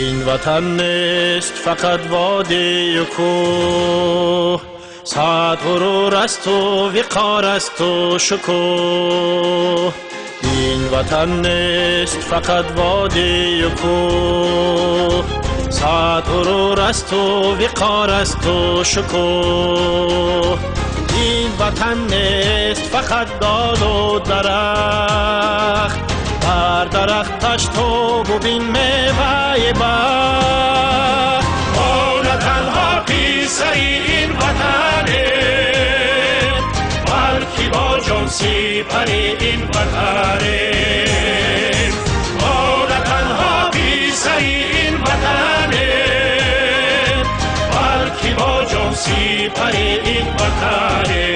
این وطن نیست فقط وادی و کوه، صد غرور است و وقار است و شکوه. این وطن نیست فقط وادی و کوه، صد غرور است و وقار است و شکوه. این وطن نیست فقط دال و درخت، بر درختش تو ببین میوه بخت. ما نه تنها پیسه این وطنه، بلکه با جان سپر این وطنه. ما نه تنها پیسه این وطنه، بلکه با جان سپر این وطنه.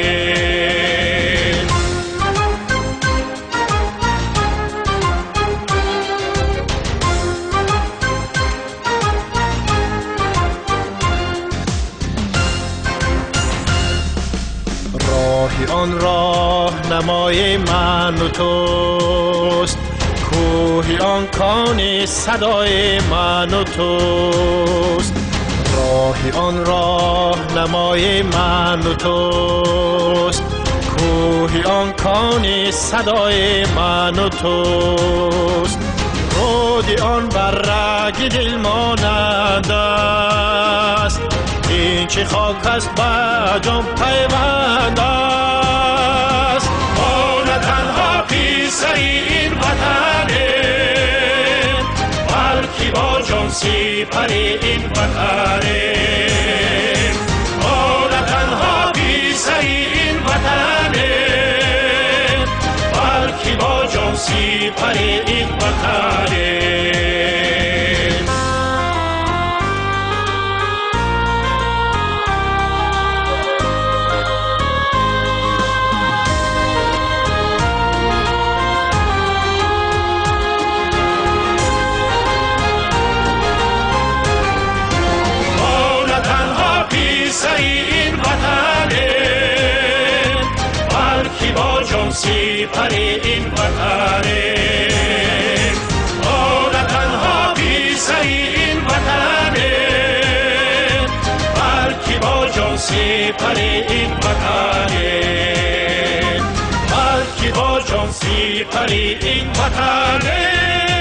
آن راه نمای من و توست، کوهی آن کانی صدای من و توست. راهی آن راه نمای من و توست، کوهی آن کانی صدای من و توست. رودی آن برگ دل مانند است، این چه خاک است با جان پیوند است. ما نه تنها پیسه این وطنه، بلکه با جان سپر این وطنه. ما نه تنها پیسه این وطنه، بلکه با جان سپر این وطنه. این وطنه، بلکه با جان سپر این وطنه. ما نه تنها پیسه این وطنه، بلکه با جان سپر این وطنه. بلکه با جان سپر این وطنه.